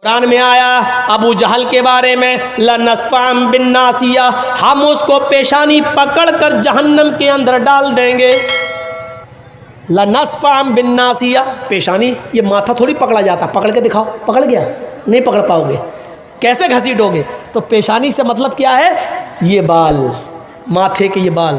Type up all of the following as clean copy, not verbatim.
قرآن میں آیا ابو جہل کے بارے میں لنسفعن بالناصیہ، ہم اس کو پیشانی پکڑ کر جہنم کے اندر ڈال دیں گے۔ لنسفعن بالناصیہ، پیشانی یہ ماتھا تھوڑی پکڑا جاتا، پکڑ کے دکھاؤ، پکڑ گیا نہیں پکڑ پاؤ گے، کیسے گھسیٹو گے؟ تو پیشانی سے مطلب کیا ہے؟ یہ بال، ماتھے کے یہ بال،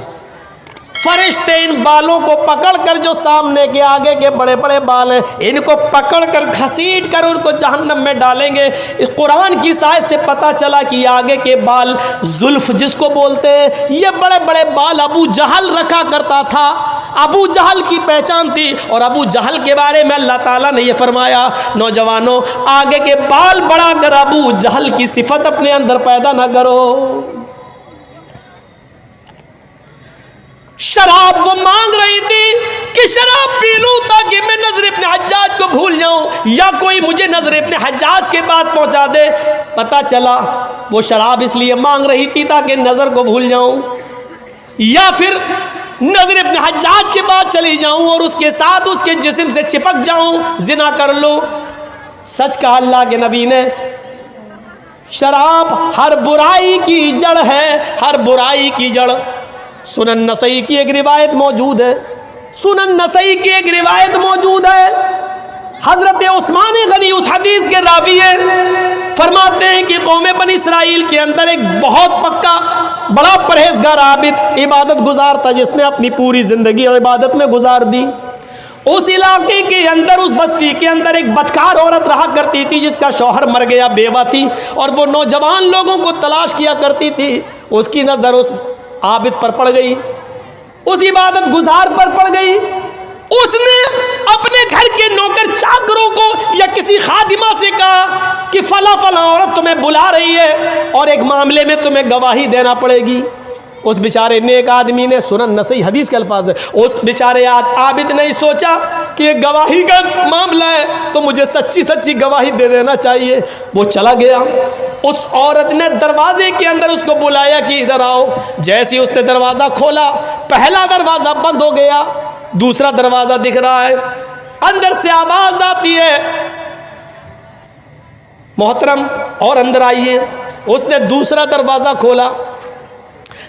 فرشتے ان بالوں کو پکڑ کر، جو سامنے کے آگے کے بڑے بڑے بال ہیں، ان کو پکڑ کر گھسیٹ کر ان کو جہنم میں ڈالیں گے۔ اس قرآن کی سائز سے پتہ چلا کہ یہ آگے کے بال زلف جس کو بولتے ہیں، یہ بڑے بڑے بال ابو جہل رکھا کرتا تھا، ابو جہل کی پہچان تھی۔ اور ابو جہل کے بارے میں اللہ تعالیٰ نے یہ فرمایا، نوجوانوں آگے کے بال بڑھا کر ابو جہل کی صفت اپنے اندر پیدا نہ کرو۔ شراب وہ مانگ رہی تھی کہ شراب پی لوں تاکہ میں نضر ابن حجاج کو بھول جاؤں، یا کوئی مجھے نضر ابن حجاج کے پاس پہنچا دے۔ پتہ چلا وہ شراب اس لیے مانگ رہی تھی تاکہ نظر کو بھول جاؤں، یا پھر نضر ابن حجاج کے پاس چلی جاؤں اور اس کے ساتھ اس کے جسم سے چپک جاؤں، زنا کر لوں۔ سچ کہا اللہ کے نبی نے، شراب ہر برائی کی جڑ ہے، ہر برائی کی جڑ۔ سنن نسائی کی ایک روایت موجود ہے، سنن نسائی کی ایک روایت موجود ہے، حضرت عثمان غنی اس حدیث کے راوی ہیں، فرماتے ہیں کہ قوم بنی اسرائیل کے اندر ایک بہت پکا بڑا پرہیزگار عابد عبادت گزار تھا، جس نے اپنی پوری زندگی عبادت میں گزار دی۔ اس علاقے کے اندر، اس بستی کے اندر ایک بدکار عورت رہا کرتی تھی جس کا شوہر مر گیا، بیوہ تھی، اور وہ نوجوان لوگوں کو تلاش کیا کرتی تھی۔ اس کی نظر اس عابد پر پڑ گئی، اس عبادت گزار پر پڑ گئی۔ اس نے اپنے گھر کے نوکر چاکروں کو یا کسی خادمہ سے کہا کہ فلاں فلاں عورت تمہیں بلا رہی ہے اور ایک معاملے میں تمہیں گواہی دینا پڑے گی۔ اس بیچارے نیک آدمی نے، سنن نسائی حدیث کے الفاظ ہے، اس بیچارے عابد نے سوچا کہ یہ گواہی کا معاملہ ہے تو مجھے سچی سچی گواہی دے دینا چاہیے۔ وہ چلا گیا، اس عورت نے دروازے کے اندر اس کو بلایا کہ ادھر آؤ۔ جیسے اس نے دروازہ کھولا، پہلا دروازہ بند ہو گیا، دوسرا دروازہ دکھ رہا ہے، اندر سے آواز آتی ہے، محترم اور اندر آئیے۔ اس نے دوسرا دروازہ کھولا،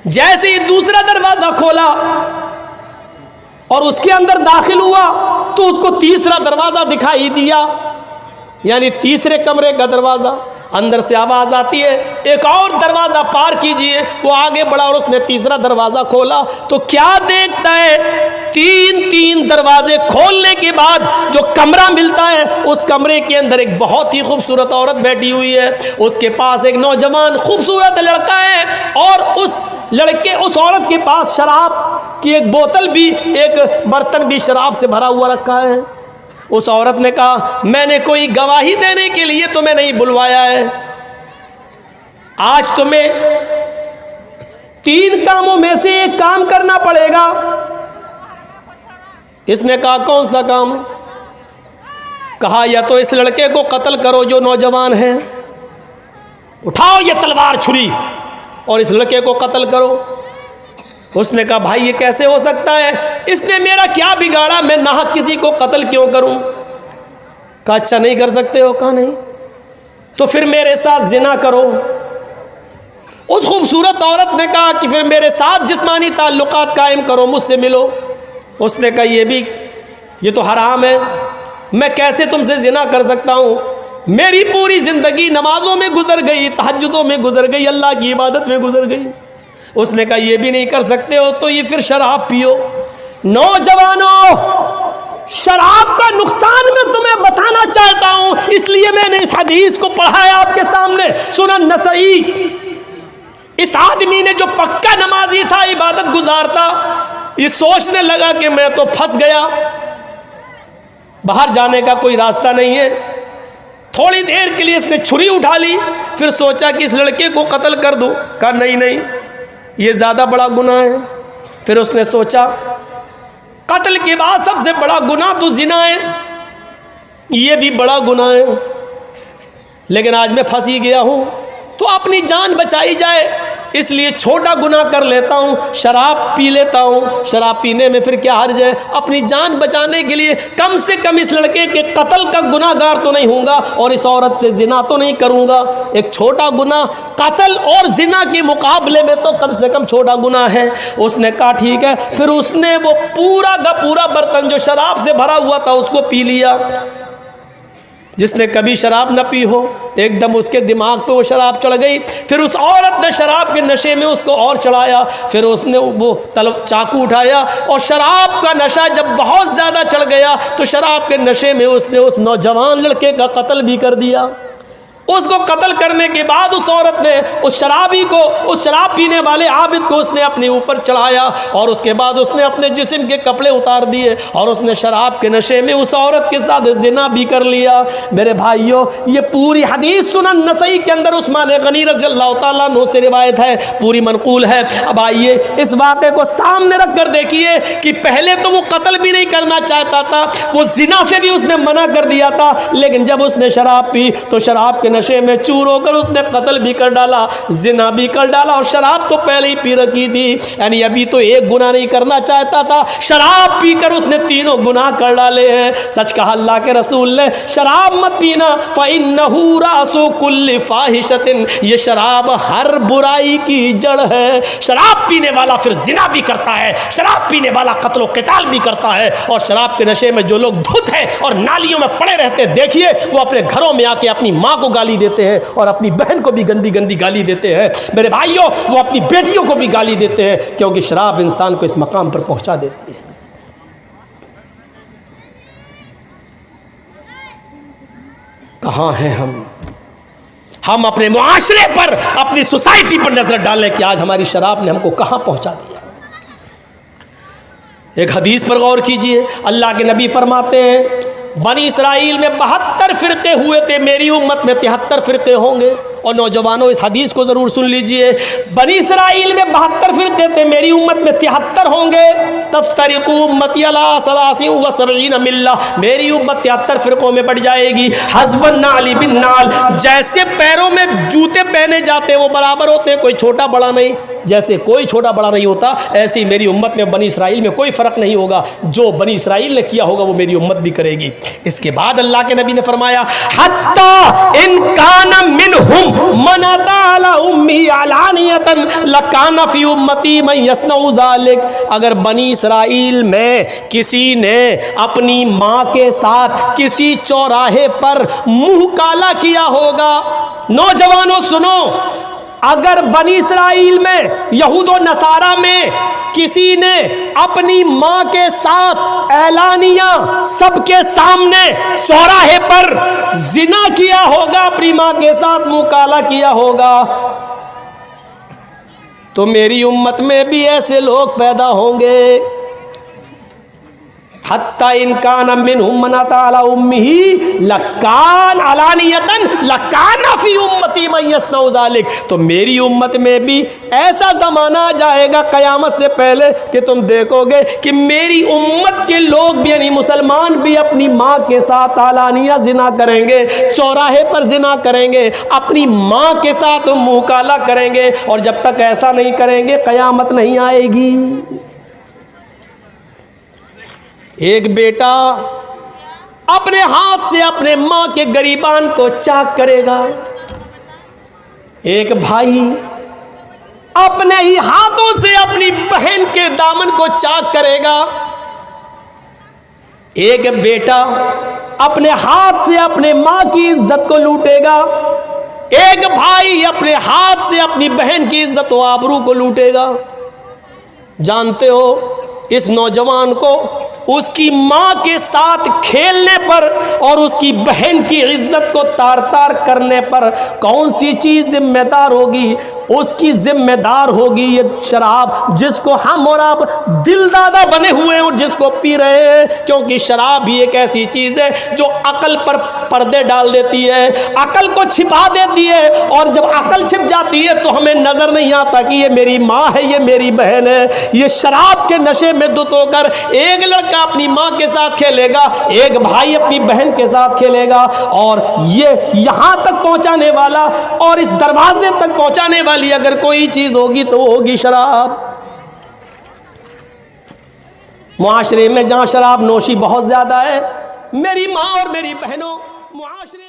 جیسے ہی دوسرا دروازہ کھولا اور اس کے اندر داخل ہوا تو اس کو تیسرا دروازہ دکھائی دیا، یعنی تیسرے کمرے کا دروازہ۔ اندر سے آواز آتی ہے، ایک اور دروازہ پار کیجئے۔ وہ آگے بڑھا اور اس نے تیسرا دروازہ کھولا تو کیا دیکھتا ہے؟ تین دروازے کھولنے کے بعد جو کمرہ ملتا ہے، اس کمرے کے اندر ایک بہت ہی خوبصورت عورت بیٹھی ہوئی ہے، اس کے پاس ایک نوجوان خوبصورت لڑکا ہے، اور اس عورت کے پاس شراب کی ایک بوتل بھی، ایک برتن بھی شراب سے بھرا ہوا رکھا ہے۔ اس عورت نے کہا، میں نے کوئی گواہی دینے کے لیے تمہیں نہیں بلوایا ہے، آج تمہیں 3 کاموں میں سے ایک کام کرنا پڑے گا۔ اس نے کہا، کون سا کام؟ کہا، یا تو اس لڑکے کو قتل کرو جو نوجوان ہے، اٹھاؤ یہ تلوار چھری اور اس لڑکے کو قتل کرو۔ اس نے کہا، بھائی یہ کیسے ہو سکتا ہے؟ اس نے میرا کیا بگاڑا، میں ناحق کسی کو قتل کیوں کروں؟ کہا، اچھا نہیں کر سکتے ہو؟ کہا نہیں، تو پھر میرے ساتھ زنا کرو۔ اس خوبصورت عورت نے کہا کہ پھر میرے ساتھ جسمانی تعلقات قائم کرو، مجھ سے ملو۔ اس نے کہا، یہ تو حرام ہے، میں کیسے تم سے زنا کر سکتا ہوں؟ میری پوری زندگی نمازوں میں گزر گئی، تہجدوں میں گزر گئی، اللہ کی عبادت میں گزر گئی۔ اس نے کہا، یہ بھی نہیں کر سکتے ہو تو یہ پھر شراب پیو۔ نوجوانوں، شراب کا نقصان میں تمہیں بتانا چاہتا ہوں، اس لیے میں نے اس حدیث کو پڑھا ہے آپ کے سامنے، سنن نسائی۔ اس آدمی نے جو پکا نمازی تھا، عبادت گزار تھا، یہ سوچنے لگا کہ میں تو پھنس گیا، باہر جانے کا کوئی راستہ نہیں ہے۔ تھوڑی دیر کے لیے اس نے چھری اٹھا لی، پھر سوچا کہ اس لڑکے کو قتل کر دوں۔ کہا، نہیں، یہ زیادہ بڑا گناہ ہے۔ پھر اس نے سوچا، قتل کے بعد سب سے بڑا گناہ تو زنا ہے، یہ بھی بڑا گناہ ہے، لیکن آج میں پھنس ہی گیا ہوں، تو اپنی جان بچائی جائے۔ اس لیے چھوٹا گناہ کر لیتا ہوں، شراب پی لیتا ہوں، شراب پینے میں پھر کیا حرج ہے؟ اپنی جان بچانے کے لیے کم سے کم اس لڑکے کے قتل کا گناہ گار تو نہیں ہوں گا اور اس عورت سے زنا تو نہیں کروں گا۔ ایک چھوٹا گناہ قتل اور زنا کے مقابلے میں تو کم سے کم چھوٹا گناہ ہے۔ اس نے کہا ٹھیک ہے، پھر اس نے وہ پورا کا پورا برتن جو شراب سے بھرا ہوا تھا اس کو پی لیا۔ جس نے کبھی شراب نہ پی ہو، ایک دم اس کے دماغ پہ وہ شراب چڑھ گئی۔ پھر اس عورت نے شراب کے نشے میں اس کو اور چڑھایا، پھر اس نے وہ چاقو اٹھایا اور شراب کا نشہ جب بہت زیادہ چڑھ گیا تو شراب کے نشے میں اس نے اس نوجوان لڑکے کا قتل بھی کر دیا۔ اس کو قتل کرنے کے بعد اس عورت نے اس شرابی کو، اس شراب پینے والے عابد کو اس نے اپنے اوپر چڑھایا اور اس کے بعد اس نے اپنے جسم کے کپڑے اتار دیے اور اس نے شراب کے نشے میں اس عورت کے ساتھ زنا بھی کر لیا۔ میرے بھائیوں، یہ پوری حدیث سنن نسائی کے اندر عثمان غنی رضی اللہ تعالیٰ عنہ سے روایت ہے، پوری منقول ہے۔ اب آئیے اس واقعے کو سامنے رکھ کر دیکھیے کہ پہلے تو وہ قتل بھی نہیں کرنا چاہتا تھا، وہ زنا سے بھی اس نے منع کر دیا تھا، لیکن جب اس نے شراب پی تو شراب کے نشے میں چور ہو کر اس نے قتل بھی کر ڈالا، زنا بھی کر ڈالا، اور شراب تو پہلے ہی پی رکھی تھی۔ یعنی ابھی تو ایک گناہ نہیں کرنا چاہتا تھا، شراب پی کر اس نے تینوں گناہ کر ڈالے ہیں۔ سچ کہا اللہ کے رسول نے، شراب مت پینا، فَإِنَّهُ رَأْسُ كُلِّ فَاحِشَةٍ، یہ شراب ہر برائی کی جڑ ہے۔ شراب پینے والا پھر زنا بھی کرتا ہے، شراب پینے والا قتل و قتال بھی کرتا ہے، اور شراب کے نشے میں جو لوگ دھت ہیں اور نالیوں میں پڑے رہتے دیکھیے، وہ اپنے گھروں میں آ کے اپنی ماں کو گالی دیتے ہیں اور اپنی بہن کو بھی گندی گندی گالی دیتے ہیں۔ میرے بھائیوں، وہ اپنی بیٹیوں کو بھی گالی دیتے ہیں، کیونکہ شراب انسان کو اس مقام پر پہنچا دیتی ہے۔ کہاں ہیں ہم اپنے معاشرے پر، اپنی سوسائٹی پر نظر ڈالیں کہ آج ہماری شراب نے ہم کو کہاں پہنچا دیا۔ ایک حدیث پر غور کیجئے، اللہ کے نبی فرماتے ہیں بنی اسرائیل میں 72 فرقے ہوئے تھے، میری امت میں 73 فرقے ہوں گے۔ اور نوجوانوں اس حدیث کو ضرور سن لیجئے، بنی اسرائیل میں 72 فرقے تھے، میری امت میں 73 ہوں گے۔ تفترق امتی علی 73 ملہ، میری امت 73 فرقوں میں بڑھ جائے گی۔ حسب النعل بالنعل، جیسے پیروں میں جوتے پہنے جاتے ہیں وہ برابر ہوتے ہیں، کوئی چھوٹا بڑا نہیں، جیسے کوئی چھوٹا بڑا نہیں ہوتا، ایسے ہی میری امت میں بنی اسرائیل میں کوئی فرق نہیں ہوگا، جو بنی اسرائیل نے کیا ہوگا وہ میری امت بھی کرے گی۔ اس کے بعد اللہ کے نبی نے فرمایا حتی ان کان منہم من اتی علی امی علانیۃ لکان فی امتی من یصنع ذلک، اگر بنی اسرائیل میں کسی نے اپنی ماں کے ساتھ کسی چوراہے پر منہ کالا کیا ہوگا، نوجوانوں سنو، اگر بنی اسرائیل میں، یہود و نصارہ میں کسی نے اپنی ماں کے ساتھ اعلانیہ سب کے سامنے چوراہے پر زنا کیا ہوگا، اپنی ماں کے ساتھ منہ کالا کیا ہوگا، تو میری امت میں بھی ایسے لوگ پیدا ہوں گے۔ حتی ان کان منہم من اتی علی امہ لکان علانیۃ لکان فی امتی من یصنع ذلک، تو میری امت میں بھی ایسا زمانہ آ جائے گا قیامت سے پہلے کہ تم دیکھو گے کہ میری امت کے لوگ بھی، یعنی مسلمان بھی، اپنی ماں کے ساتھ علانیہ زنا کریں گے، چوراہے پر زنا کریں گے، اپنی ماں کے ساتھ منہ کالا کریں گے، اور جب تک ایسا نہیں کریں گے قیامت نہیں آئے گی۔ ایک بیٹا اپنے ہاتھ سے اپنے ماں کے گریبان کو چاک کرے گا، ایک بھائی اپنے ہی ہاتھوں سے اپنی بہن کے دامن کو چاک کرے گا، ایک بیٹا اپنے ہاتھ سے اپنے ماں کی عزت کو لوٹے گا، ایک بھائی اپنے ہاتھ سے اپنی بہن کی عزت و آبرو کو لوٹے گا۔ جانتے ہو اس نوجوان کو اس کی ماں کے ساتھ کھیلنے پر اور اس کی بہن کی عزت کو تار تار کرنے پر کون سی چیز ذمہ دار ہوگی؟ اس کی ذمہ دار ہوگی یہ شراب، جس کو ہم اور آپ دل دادا بنے ہوئے ہیں اور جس کو پی رہے ہیں، کیونکہ شراب بھی ایک ایسی چیز ہے جو عقل پر پردے ڈال دیتی ہے، عقل کو چھپا دیتی ہے، اور جب عقل چھپ جاتی ہے تو ہمیں نظر نہیں آتا کہ یہ میری ماں ہے، یہ میری بہن ہے۔ یہ شراب کے نشے میں دھت ہو کر ایک لڑکا لڑکا اپنی ماں کے ساتھ کھیلے گا، ایک بھائی اپنی بہن کے ساتھ کھیلے گا، اور یہ یہاں تک پہنچانے والا اور اس دروازے تک پہنچانے والی اگر کوئی چیز ہوگی تو وہ ہوگی شراب۔ معاشرے میں جہاں شراب نوشی بہت زیادہ ہے، میری ماں اور میری بہنوں، معاشرے